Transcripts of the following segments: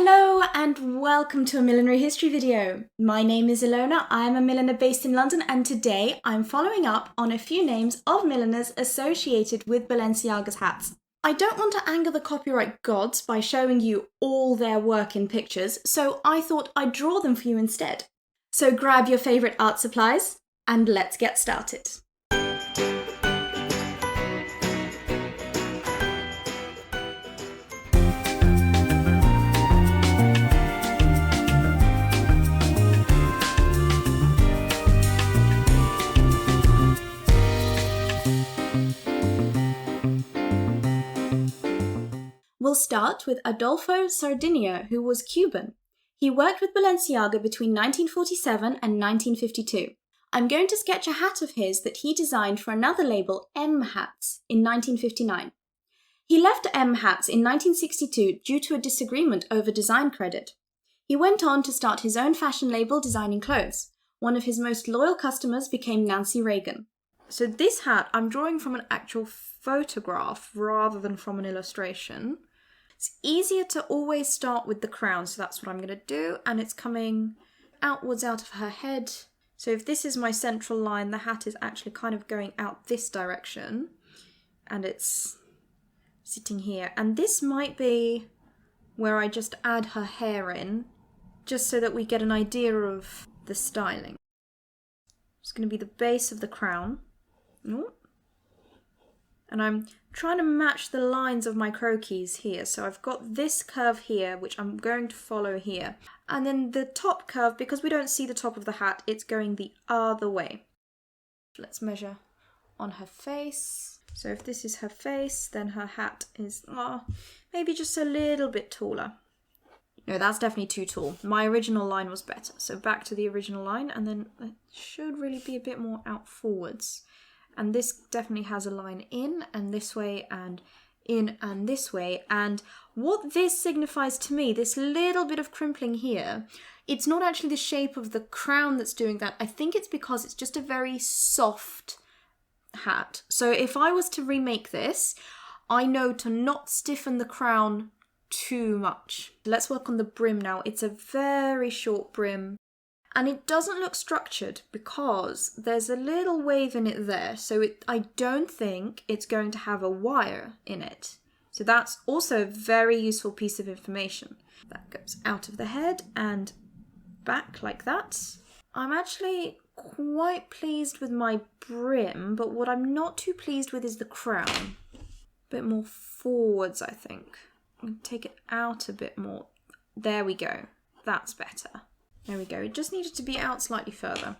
Hello and welcome to a millinery history video. My name is Ilona, I'm a milliner based in London, and today I'm following up on a few names of milliners associated with Balenciaga's hats. I don't want to anger the copyright gods by showing you all their work in pictures, so I thought I'd draw them for you instead. So grab your favourite art supplies and let's get started. We'll start with Aldo Sardinia, who was Cuban. He worked with Balenciaga between 1947 and 1952. I'm going to sketch a hat of his that he designed for another label, M Hats, in 1959. He left M Hats in 1962 due to a disagreement over design credit. He went on to start his own fashion label designing clothes. One of his most loyal customers became Nancy Reagan. So this hat I'm drawing from an actual photograph rather than from an illustration. It's easier to always start with the crown, so that's what I'm going to do, and it's coming outwards out of her head. So if this is my central line, the hat is actually kind of going out this direction, and it's sitting here. And this might be where I just add her hair in, just so that we get an idea of the styling. It's going to be the base of the crown. And I'm trying to match the lines of my croquis here. So I've got this curve here, which I'm going to follow here. And then the top curve, because we don't see the top of the hat, it's going the other way. Let's measure on her face. So if this is her face, then her hat is maybe just a little bit taller. No, that's definitely too tall. My original line was better. So back to the original line, and then it should really be a bit more out forwards. And this definitely has a line in and this way and in and this way. And what this signifies to me, this little bit of crimpling here, it's not actually the shape of the crown that's doing that. I think it's because it's just a very soft hat. So if I was to remake this, I know to not stiffen the crown too much. Let's work on the brim now. It's a very short brim. And it doesn't look structured because there's a little wave in it there. So I don't think it's going to have a wire in it. So that's also a very useful piece of information. That goes out of the head and back like that. I'm actually quite pleased with my brim, but what I'm not too pleased with is the crown. A bit more forwards, I think. I'm going to take it out a bit more. There we go. That's better. There we go. It just needed to be out slightly further.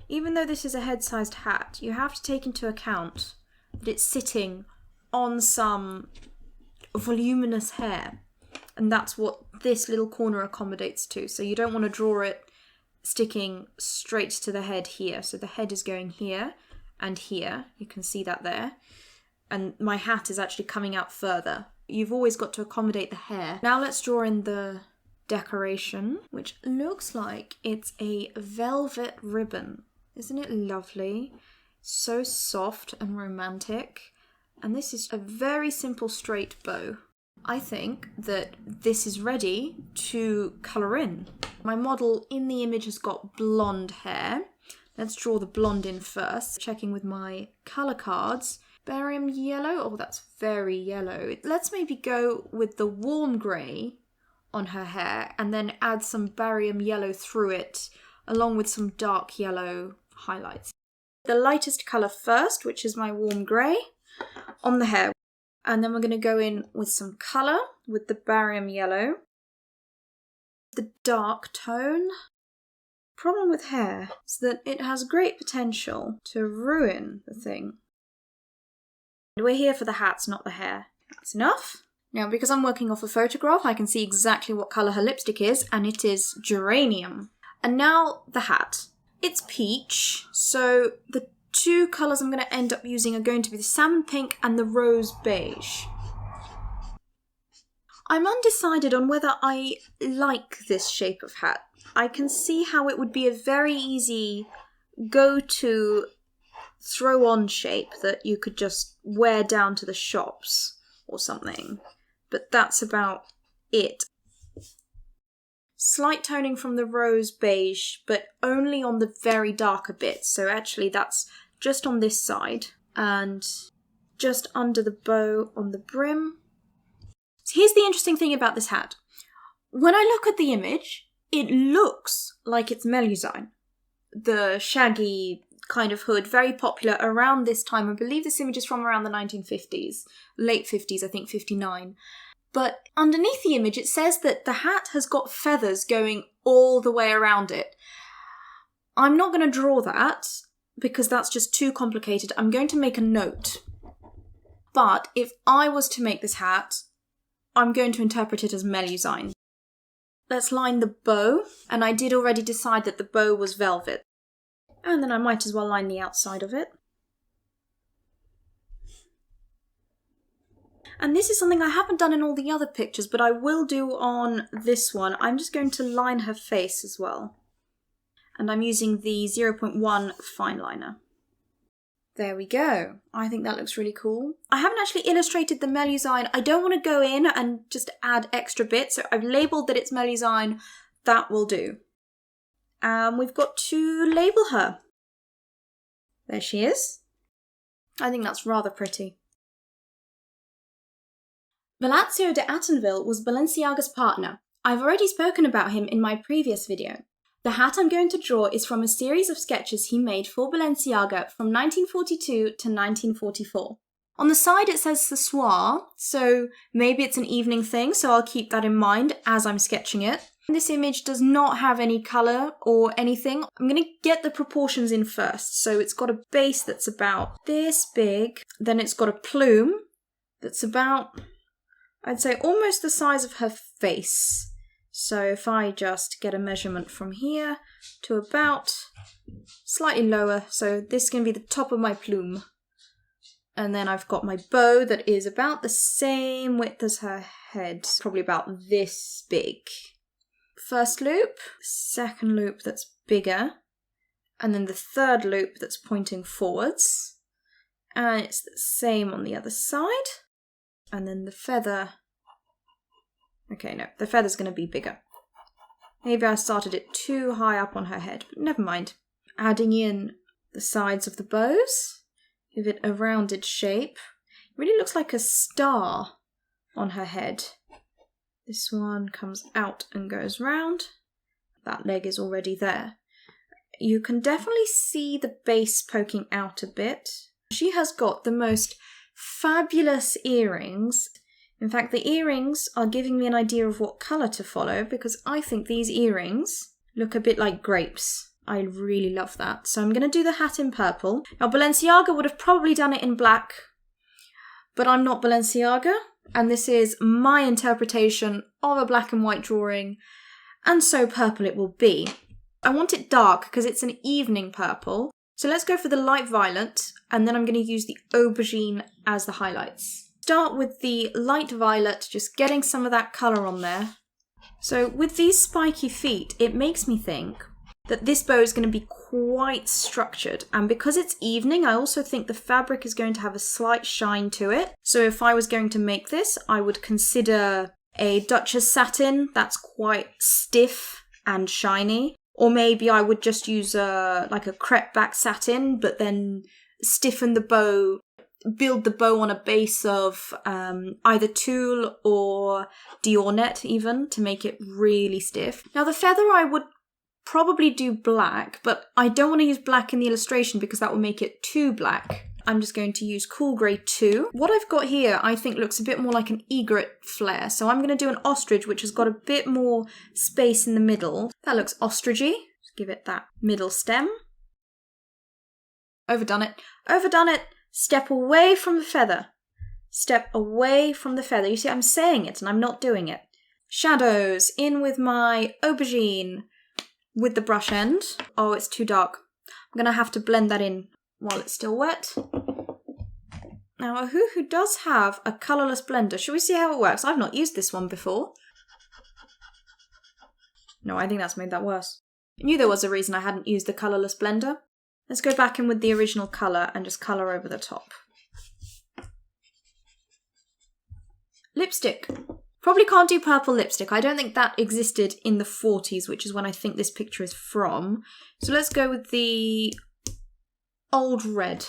Even though this is a head-sized hat, you have to take into account that it's sitting on some voluminous hair. And that's what this little corner accommodates to. So you don't want to draw it sticking straight to the head here. So the head is going here and here. You can see that there. And my hat is actually coming out further. You've always got to accommodate the hair. Now let's draw in the decoration, which looks like it's a velvet ribbon. Isn't it lovely? So soft and romantic. And this is a very simple straight bow. I think that this is ready to colour in. My model in the image has got blonde hair. Let's draw the blonde in first. Checking with my colour cards. Barium yellow. Oh, that's very yellow. Let's maybe go with the warm grey on her hair and then add some barium yellow through it along with some dark yellow highlights. The lightest colour first, which is my warm grey, on the hair, and then we're going to go in with some colour with the barium yellow. The dark tone. Problem with hair is that it has great potential to ruin the thing. We're here for the hats, not the hair. That's enough. Now, because I'm working off a photograph, I can see exactly what colour her lipstick is, and it is geranium. And now the hat. It's peach, so the two colours I'm going to end up using are going to be the salmon pink and the rose beige. I'm undecided on whether I like this shape of hat. I can see how it would be a very easy go-to throw-on shape that you could just wear down to the shops or something. But that's about it. Slight toning from the rose beige, but only on the very darker bits. So actually that's just on this side and just under the bow on the brim. So here's the interesting thing about this hat. When I look at the image, it looks like it's Melusine. The shaggy kind of hood, very popular around this time. I believe this image is from around the 1950s, late 50s, I think 59. But underneath the image, it says that the hat has got feathers going all the way around it. I'm not going to draw that because that's just too complicated. I'm going to make a note. But if I was to make this hat, I'm going to interpret it as Melusine. Let's line the bow, and I did already decide that the bow was velvet. And then I might as well line the outside of it. And this is something I haven't done in all the other pictures, but I will do on this one. I'm just going to line her face as well. And I'm using the 0.1 fine liner. There we go. I think that looks really cool. I haven't actually illustrated the Melusine. I don't want to go in and just add extra bits, so I've labelled that it's Melusine. That will do. And we've got to label her. There she is. I think that's rather pretty. Velazio de Attenville was Balenciaga's partner. I've already spoken about him in my previous video. The hat I'm going to draw is from a series of sketches he made for Balenciaga from 1942 to 1944. On the side it says ce soir, so maybe it's an evening thing, so I'll keep that in mind as I'm sketching it. This image does not have any colour or anything. I'm going to get the proportions in first. So it's got a base that's about this big, then it's got a plume that's about, I'd say, almost the size of her face. So if I just get a measurement from here to about slightly lower, so this is going to be the top of my plume. And then I've got my bow that is about the same width as her head, probably about this big. First loop, second loop that's bigger, and then the third loop that's pointing forwards. And it's the same on the other side. And then the feather. Okay, no, the feather's going to be bigger. Maybe I started it too high up on her head, but never mind. Adding in the sides of the bows, give it a rounded shape. It really looks like a star on her head. This one comes out and goes round. That leg is already there. You can definitely see the base poking out a bit. She has got the most fabulous earrings. In fact, the earrings are giving me an idea of what colour to follow because I think these earrings look a bit like grapes. I really love that. So I'm going to do the hat in purple. Now, Balenciaga would have probably done it in black, but I'm not Balenciaga, and this is my interpretation of a black and white drawing, and so purple it will be. I want it dark because it's an evening purple. So let's go for the light violet, and then I'm going to use the aubergine as the highlights. Start with the light violet, just getting some of that colour on there. So with these spiky feet, it makes me think that this bow is going to be quite structured. And because it's evening, I also think the fabric is going to have a slight shine to it. So if I was going to make this, I would consider a Duchess satin that's quite stiff and shiny. Or maybe I would just use like a crepe back satin, but then stiffen the bow, build the bow on a base of either tulle or Diornet even to make it really stiff. Now the feather I would probably do black, but I don't want to use black in the illustration because that will make it too black. I'm just going to use Cool Grey 2. What I've got here I think looks a bit more like an egret flare, so I'm going to do an ostrich which has got a bit more space in the middle. That looks ostrichy. Just give it that middle stem. Overdone it. Overdone it! Step away from the feather. Step away from the feather. You see, I'm saying it and I'm not doing it. Shadows. In with my aubergine with the brush end. Oh, it's too dark. I'm going to have to blend that in while it's still wet. Now, a Who does have a colourless blender. Shall we see how it works? I've not used this one before. No, I think that's made that worse. I knew there was a reason I hadn't used the colourless blender. Let's go back in with the original colour and just colour over the top. Lipstick. Probably can't do purple lipstick. I don't think that existed in the 40s, which is when I think this picture is from. So let's go with the old red.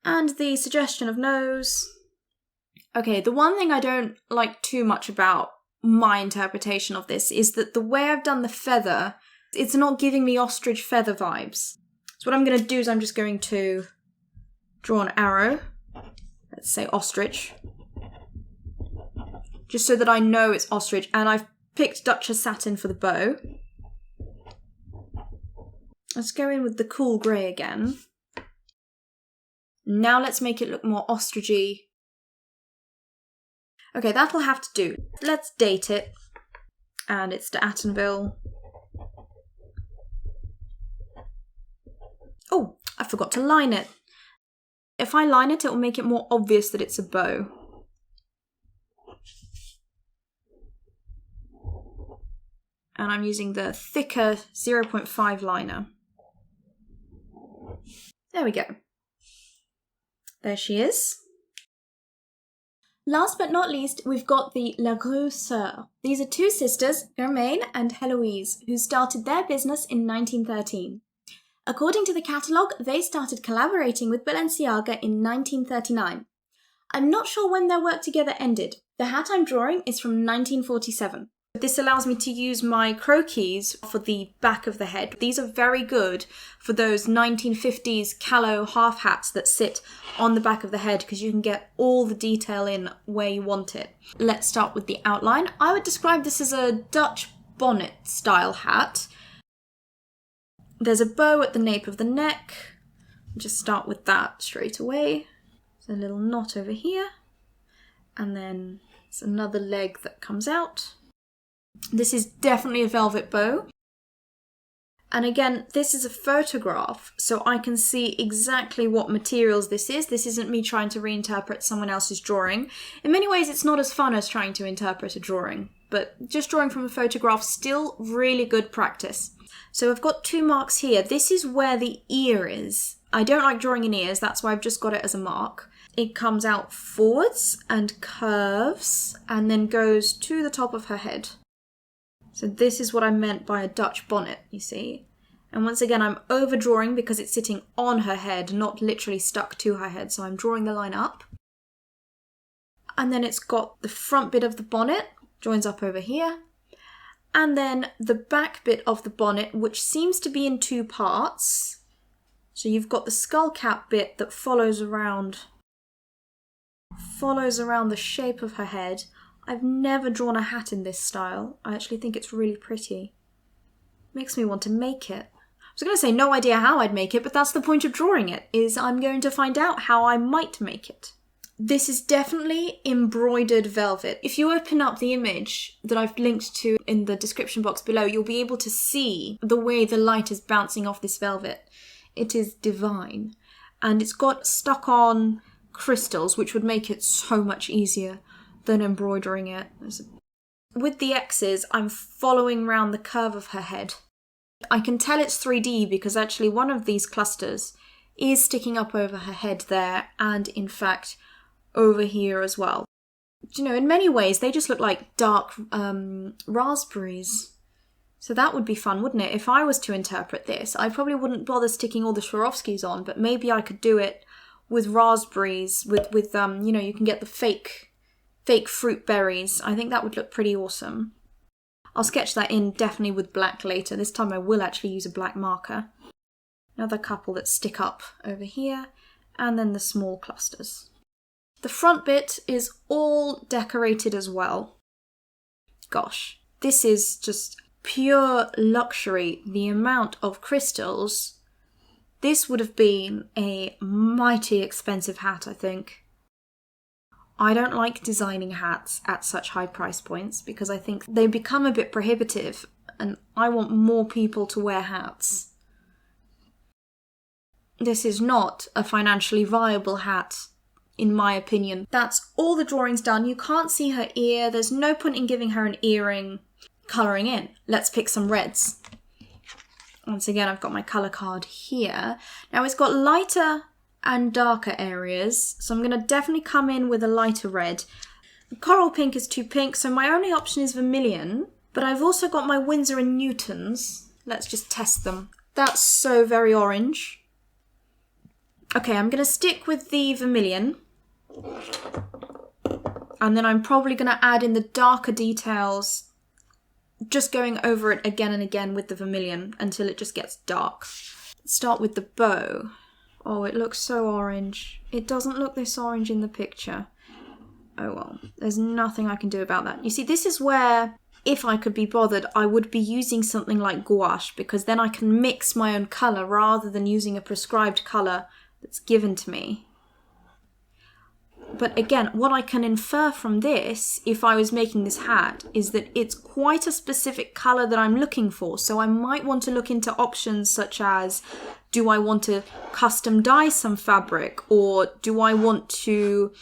And the suggestion of nose. Okay, the one thing I don't like too much about my interpretation of this is that the way I've done the feather, it's not giving me ostrich feather vibes. So what I'm going to do is I'm just going to draw an arrow. Let's say ostrich. Just so that I know it's ostrich. And I've picked Duchess Satin for the bow. Let's go in with the cool grey again. Now let's make it look more ostrichy. Okay, that'll have to do. Let's date it. And it's de Attenville. Oh, I forgot to line it. If I line it, it will make it more obvious that it's a bow. And I'm using the thicker 0.5 liner. There we go. There she is. Last but not least, we've got the Lagrusse. These are two sisters, Germaine and Heloise, who started their business in 1913. According to the catalogue, they started collaborating with Balenciaga in 1939. I'm not sure when their work together ended. The hat I'm drawing is from 1947. This allows me to use my croquis for the back of the head. These are very good for those 1950s calo half hats that sit on the back of the head because you can get all the detail in where you want it. Let's start with the outline. I would describe this as a Dutch bonnet style hat. There's a bow at the nape of the neck. Just start with that straight away. There's a little knot over here. And then there's another leg that comes out. This is definitely a velvet bow. And again, this is a photograph, so I can see exactly what materials this is. This isn't me trying to reinterpret someone else's drawing. In many ways, it's not as fun as trying to interpret a drawing, but just drawing from a photograph, still really good practice. So I've got two marks here. This is where the ear is. I don't like drawing in ears, that's why I've just got it as a mark. It comes out forwards and curves, and then goes to the top of her head. So this is what I meant by a Dutch bonnet, you see. And once again, I'm overdrawing because it's sitting on her head, not literally stuck to her head. So I'm drawing the line up. And then it's got the front bit of the bonnet, joins up over here. And then the back bit of the bonnet, which seems to be in two parts. So you've got the skull cap bit that follows around the shape of her head. I've never drawn a hat in this style. I actually think it's really pretty. Makes me want to make it. I was going to say no idea how I'd make it, but that's the point of drawing it, is I'm going to find out how I might make it. This is definitely embroidered velvet. If you open up the image that I've linked to in the description box below, you'll be able to see the way the light is bouncing off this velvet. It is divine. And it's got stuck on crystals, which would make it so much easier than embroidering it. With the X's, I'm following around the curve of her head. I can tell it's 3D because actually one of these clusters is sticking up over her head there, and in fact over here as well. You know, in many ways they just look like dark raspberries. So that would be fun, wouldn't it? If I was to interpret this, I probably wouldn't bother sticking all the Swarovskis on, but maybe I could do it with raspberries, with you know, you can get the fake fruit berries. I think that would look pretty awesome. I'll sketch that in definitely with black later. This time I will actually use a black marker. Another couple that stick up over here, and then the small clusters. The front bit is all decorated as well. Gosh, this is just pure luxury. The amount of crystals. This would have been a mighty expensive hat, I think. I don't like designing hats at such high price points because I think they become a bit prohibitive and I want more people to wear hats. This is not a financially viable hat, in my opinion. That's all the drawings done. You can't see her ear. There's no point in giving her an earring. Colouring in. Let's pick some reds. Once again, I've got my colour card here. Now it's got lighter and darker areas, so I'm going to definitely come in with a lighter red. Coral pink is too pink, so my only option is vermilion. But I've also got my Winsor & Newtons. Let's just test them. That's so very orange. Okay, I'm going to stick with the vermilion. And then I'm probably going to add in the darker details, just going over it again and again with the vermilion until it just gets dark. Let's start with the bow. Oh, it looks so orange. It doesn't look this orange in the picture. Oh well, there's nothing I can do about that. You see, this is where, if I could be bothered, I would be using something like gouache, because then I can mix my own colour rather than using a prescribed colour that's given to me. But again, what I can infer from this, if I was making this hat, is that it's quite a specific colour that I'm looking for. So I might want to look into options such as, do I want to custom dye some fabric, or do I want to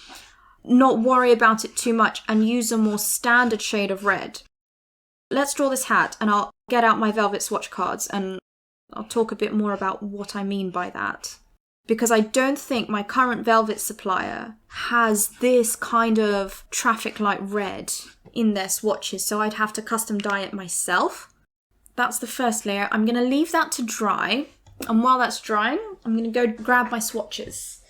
not worry about it too much and use a more standard shade of red? Let's draw this hat, and I'll get out my velvet swatch cards and I'll talk a bit more about what I mean by that. Because I don't think my current velvet supplier has this kind of traffic light red in their swatches, so I'd have to custom dye it myself. That's the first layer. I'm going to leave that to dry, and while that's drying, I'm going to go grab my swatches.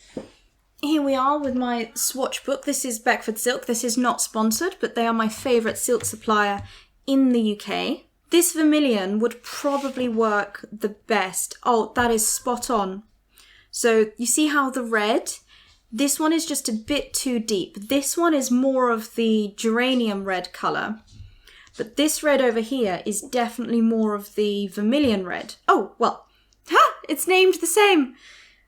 Here we are with my swatch book. This is Beckford Silk. This is not sponsored, but they are my favourite silk supplier in the UK. This vermilion would probably work the best. Oh, that is spot on. So you see how the red, this one is just a bit too deep. This one is more of the geranium red colour. But this red over here is definitely more of the vermilion red. Oh, well, it's named the same.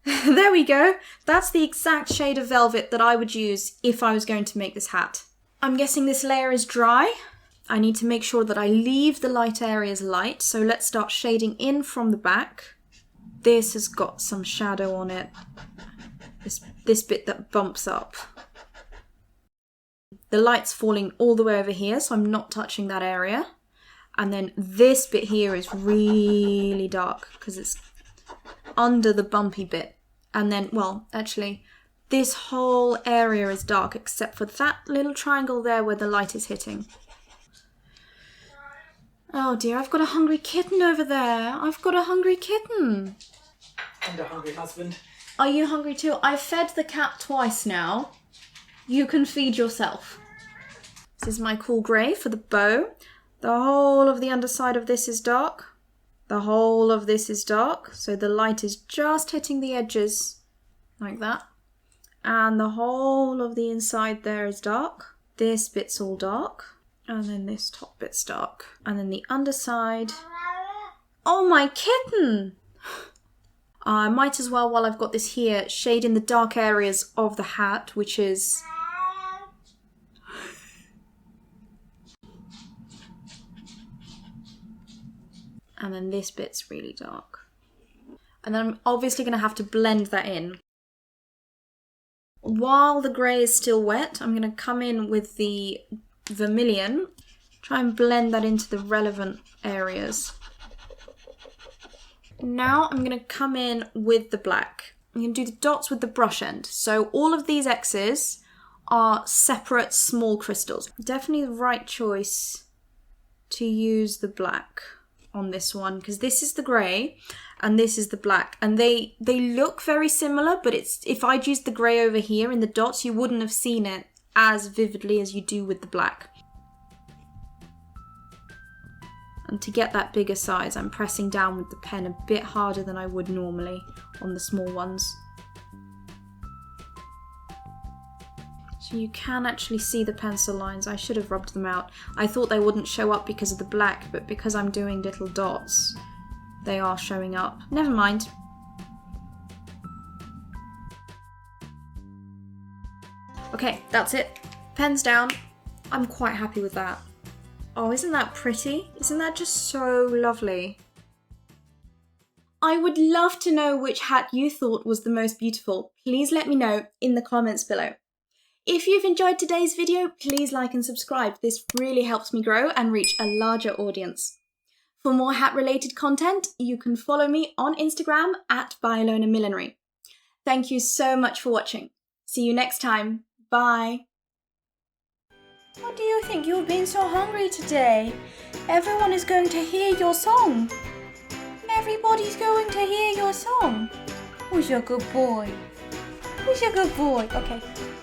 There we go. That's the exact shade of velvet that I would use if I was going to make this hat. I'm guessing this layer is dry. I need to make sure that I leave the light areas light. So let's start shading in from the back. This has got some shadow on it. This bit that bumps up. The light's falling all the way over here, so I'm not touching that area. And then this bit here is really dark because it's under the bumpy bit. And then, well, actually, this whole area is dark except for that little triangle there where the light is hitting. Oh dear, I've got a hungry kitten over there. I've got a hungry kitten. And a hungry husband. Are you hungry too? I've fed the cat twice now. You can feed yourself. This is my cool grey for the bow. The whole of the underside of this is dark. The whole of this is dark. So the light is just hitting the edges like that. And the whole of the inside there is dark. This bit's all dark. And then this top bit's dark. And then the underside. Oh, my kitten! I might as well, while I've got this here, shade in the dark areas of the hat, which is... And then this bit's really dark. And then I'm obviously going to have to blend that in. While the grey is still wet, I'm going to come in with the vermilion, try and blend that into the relevant areas. Now I'm going to come in with the black. I'm going to do the dots with the brush end. So all of these X's are separate small crystals. Definitely the right choice to use the black on this one, because this is the grey and this is the black, and they look very similar, but it's, if I'd used the grey over here in the dots, you wouldn't have seen it as vividly as you do with the black. And to get that bigger size, I'm pressing down with the pen a bit harder than I would normally on the small ones. So you can actually see the pencil lines. I should have rubbed them out. I thought they wouldn't show up because of the black, but because I'm doing little dots, they are showing up. Never mind. Okay, that's it. Pen's down. I'm quite happy with that. Oh, isn't that pretty? Isn't that just so lovely? I would love to know which hat you thought was the most beautiful. Please let me know in the comments below. If you've enjoyed today's video, please like and subscribe. This really helps me grow and reach a larger audience. For more hat-related content, you can follow me on Instagram at Millinery. Thank you so much for watching. See you next time. Bye. What do you think? You've been so hungry today. Everyone is going to hear your song. Everybody's going to hear your song. Who's your good boy? Who's your good boy? Okay,